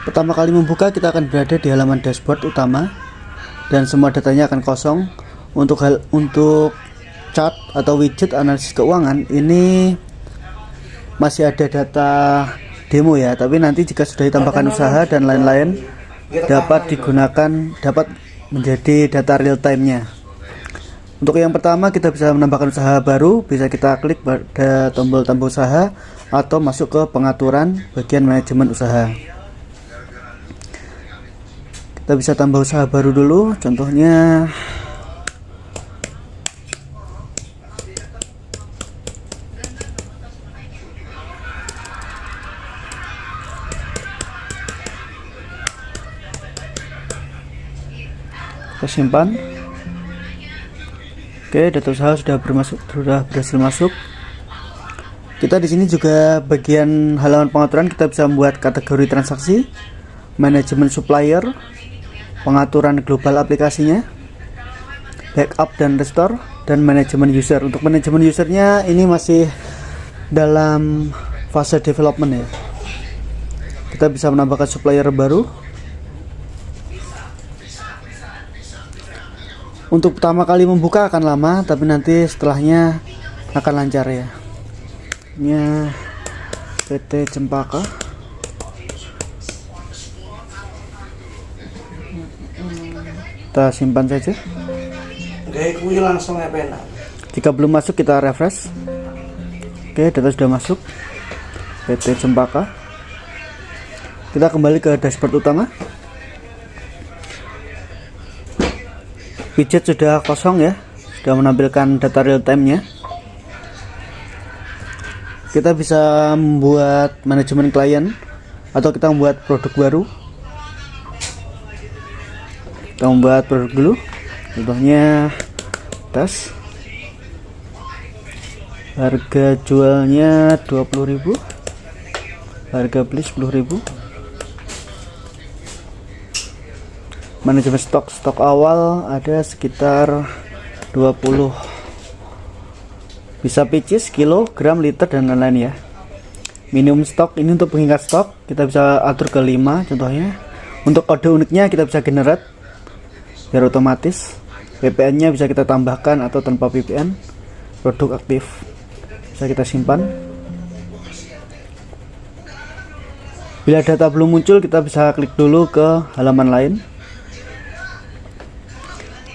Pertama kali membuka, kita akan berada di halaman dashboard utama dan semua datanya akan kosong. Untuk chart atau widget analisis keuangan ini masih ada data demo ya, tapi nanti jika sudah ditambahkan usaha dan lain-lain dapat menjadi data real time-nya. Untuk yang pertama, kita bisa menambahkan usaha baru, bisa kita klik pada tombol tambah usaha atau masuk ke pengaturan bagian manajemen usaha. Kita bisa tambah usaha baru dulu, contohnya kita simpan. Oke, data usaha sudah berhasil masuk. Kita di sini juga bagian halaman pengaturan, kita bisa membuat kategori transaksi, manajemen supplier, pengaturan global aplikasinya, backup dan restore, dan manajemen user. Untuk manajemen usernya ini masih dalam fase development ya. Kita bisa menambahkan supplier baru. Untuk pertama kali membuka akan lama, tapi nanti setelahnya akan lancar ya. Ini PT Cempaka. Kita simpan saja. Jika belum masuk, kita refresh. Oke, data sudah masuk. PT Cempaka. Kita kembali ke dashboard utama. Widget sudah kosong ya, sudah menampilkan data real time-nya. Kita bisa membuat manajemen klien atau kita membuat produk baru. Kita membuat produk dulu, contohnya tas. Harga jualnya 20.000, harga beli 10.000. Manajemen stok awal ada sekitar 20, bisa pieces, kilogram, liter, dan lain-lain ya. Minimum stok ini untuk pengingat stok, kita bisa atur ke 5 contohnya. Untuk kode uniknya kita bisa generate biar otomatis. VPN nya bisa kita tambahkan atau tanpa VPN. Produk aktif bisa kita simpan. Bila data belum muncul, kita bisa klik dulu ke halaman lain.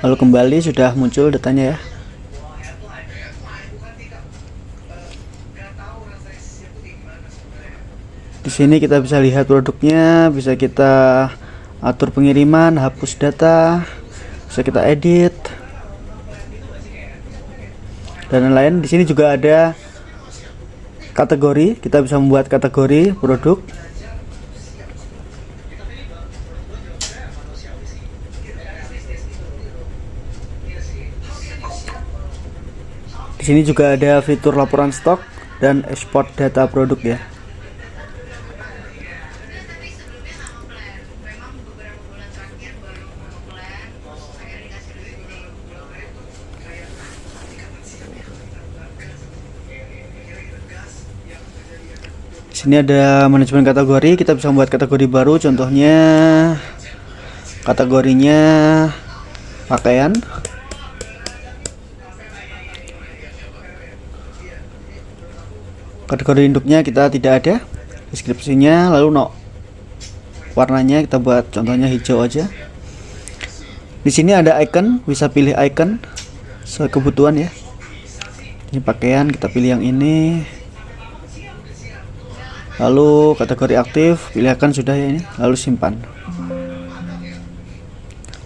Lalu kembali, sudah muncul datanya ya. Di sini kita bisa lihat produknya, bisa kita atur pengiriman, hapus data, bisa kita edit dan lain-lain. Di sini juga ada kategori, kita bisa membuat kategori produk. Di sini juga ada fitur laporan stok dan ekspor data produk ya. Di sini ada manajemen kategori, kita bisa membuat kategori baru, contohnya kategorinya pakaian. Kategori induknya kita tidak ada, deskripsinya, lalu warnanya kita buat contohnya hijau aja. Di sini ada icon, bisa pilih icon sesuai kebutuhan ya. Ini pakaian, kita pilih yang ini. Lalu kategori aktif, pilihkan sudah ya ini, lalu simpan.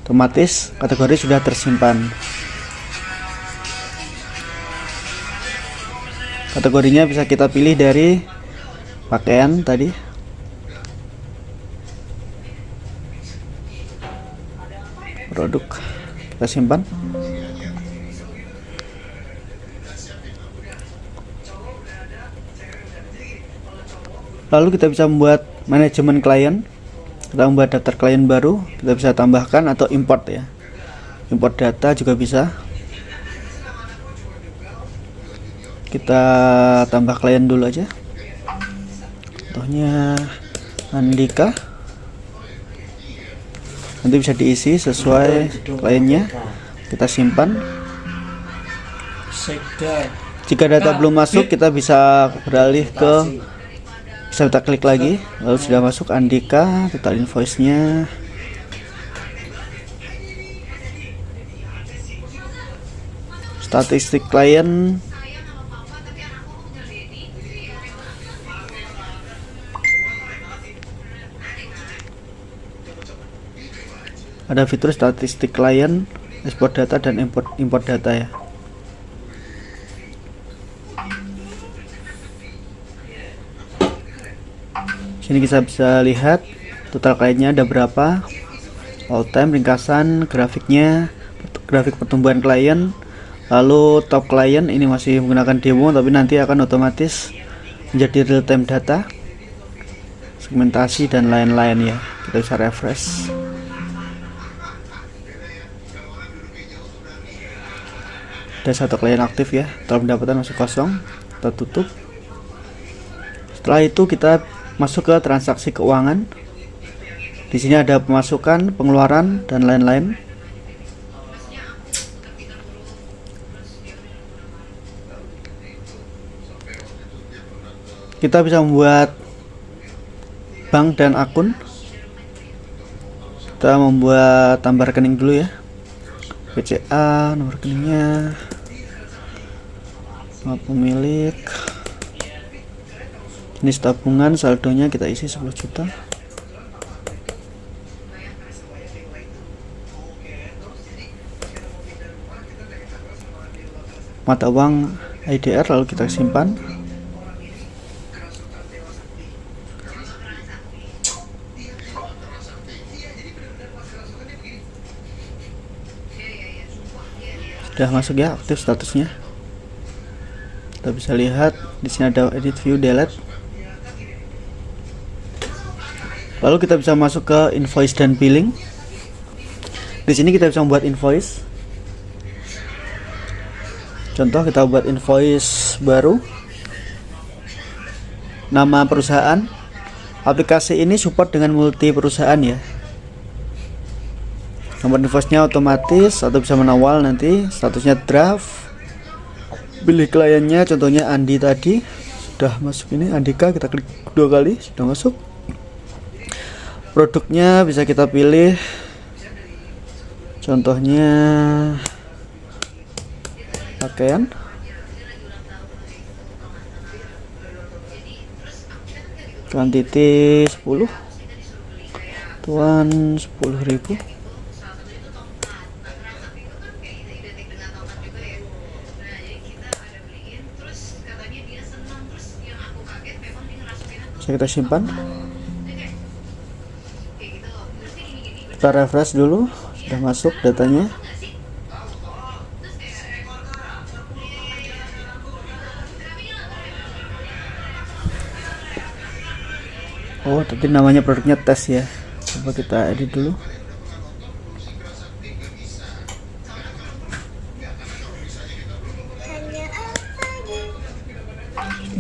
Otomatis kategori sudah tersimpan. Kategorinya bisa kita pilih dari pakaian tadi. Produk kita simpan. Lalu kita bisa membuat manajemen klien. Kita membuat daftar klien baru, kita bisa tambahkan atau import ya. Import data juga bisa. Kita tambah klien dulu aja, contohnya Andika. nanti bisa diisi sesuai kliennya. Kita simpan. Jika data belum masuk, kita bisa beralih ke, bisa kita klik lagi, lalu sudah masuk Andika, total invoice-nya. Statistik klien. Ada fitur statistik klien, export data dan import data ya. Sini kita bisa lihat total kliennya ada berapa, all time, ringkasan, grafiknya, grafik pertumbuhan klien, lalu top klien ini masih menggunakan demo tapi nanti akan otomatis menjadi real time data, segmentasi dan lain-lain ya. Kita bisa refresh. Ada satu klien aktif ya, total pendapatan masih kosong, kita tutup. Setelah itu kita masuk ke transaksi keuangan. Di sini ada pemasukan, pengeluaran dan lain-lain. Kita bisa membuat bank dan akun. Kita membuat tambah rekening dulu ya. BCA, nomor rekeningnya, nama pemilik, jenis tabungan, saldonya kita isi 10 juta. Mata uang IDR lalu kita simpan. Sudah masuk ya, aktif statusnya. Kita bisa lihat di sini ada edit view delete. Lalu kita bisa masuk ke invoice dan billing. Di sini kita bisa membuat invoice. Contoh kita buat invoice baru. Nama perusahaan. Aplikasi ini support dengan multi perusahaan ya. Nomor invoice-nya otomatis atau bisa manual nanti, statusnya draft. Pilih kliennya, contohnya Andi tadi. Sudah masuk ini, Andika, kita klik 2 kali, sudah masuk. Produknya bisa kita pilih. Contohnya pakaian. Quantity 10. Tuan 10.000. Bisa kita simpan. Kita refresh dulu, sudah masuk datanya. Oh, tapi namanya produknya tes ya. Coba kita edit dulu.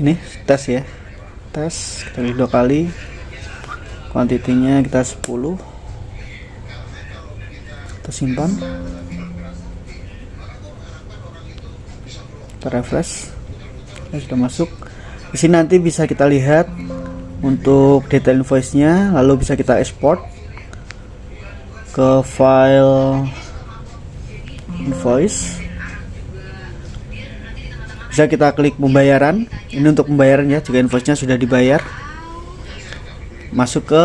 Ini tes ya. Tes, kita klik 2 kali. Kuantitinya kita 10. Kita simpan. Kita refresh. Sudah masuk. Di sini nanti bisa kita lihat untuk detail invoice-nya, lalu bisa kita export ke file invoice. Bisa kita klik pembayaran. Ini untuk pembayaran ya, jika invoice-nya sudah dibayar. Masuk ke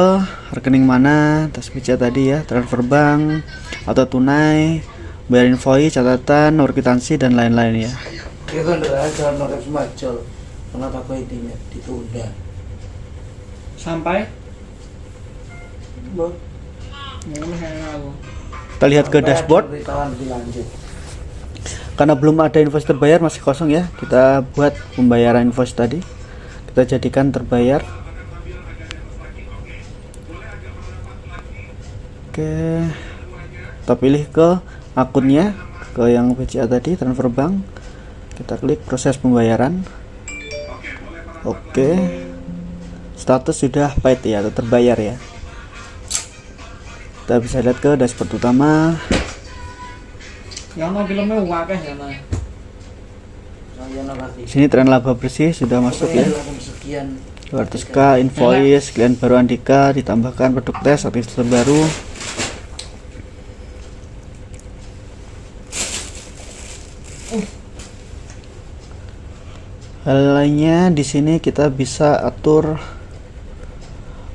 rekening mana, tas BCA tadi ya, transfer bank atau tunai, bayar invoice, catatan, nomor kwitansi dan lain-lain ya. Itu aja nomor semacam. Kenapa kok intinya ditunda? Sampai kita lihat ke dashboard. Karena belum ada invoice terbayar, masih kosong ya, kita buat pembayaran invoice tadi, kita jadikan terbayar. Oke, kita pilih ke akunnya, ke yang BCA tadi, transfer bank, kita klik proses pembayaran. Oke, status sudah paid ya, atau terbayar ya. Kita bisa lihat ke dashboard utama. Yang no filmnya wakeh ya no. Saya nanti. Di sini tren laba bersih sudah masuk ya. Langsung sekian. 200k invoice, klien baru Andika, ditambahkan produk tes aktivitas terbaru. Hal lainnya di sini kita bisa atur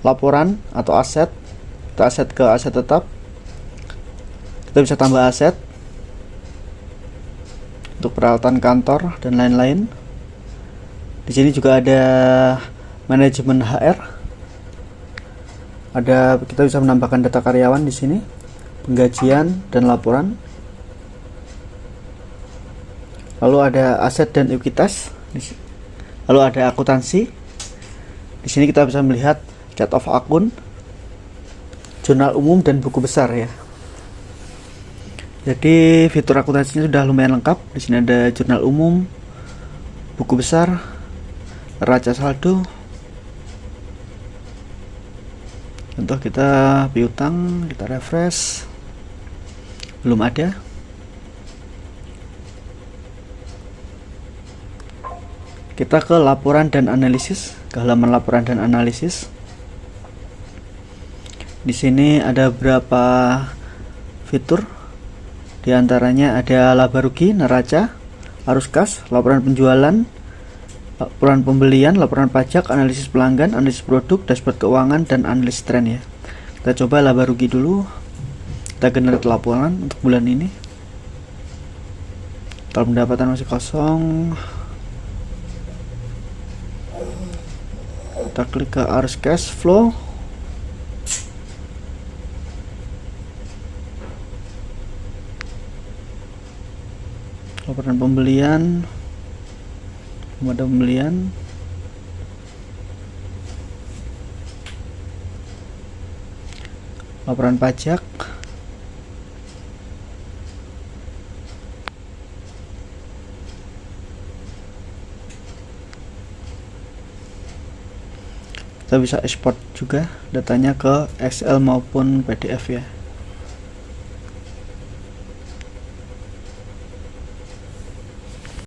laporan atau aset. Kita aset ke aset tetap. Kita bisa tambah aset untuk peralatan kantor dan lain-lain. Di sini juga ada manajemen HR. Kita bisa menambahkan data karyawan di sini, penggajian dan laporan. Lalu ada aset dan ekuitas. Lalu ada akuntansi. Di sini kita bisa melihat chart of akun, jurnal umum dan buku besar ya. Jadi fitur akuntansinya sudah lumayan lengkap. Di sini ada jurnal umum, buku besar, neraca saldo. Contoh kita piutang, kita refresh, belum ada. Kita ke laporan dan analisis, ke halaman laporan dan analisis. Di sini ada beberapa fitur. Di antaranya ada laba rugi, neraca, arus kas, laporan penjualan, laporan pembelian, laporan pajak, analisis pelanggan, analisis produk, dashboard keuangan, dan analisis tren ya. Kita coba laba rugi dulu. Kita generate laporan untuk bulan ini. Kalau pendapatan masih kosong, kita klik ke arus cash flow. Laporan pembelian, ada pembelian. Laporan pajak. Kita bisa export juga datanya ke Excel maupun PDF ya.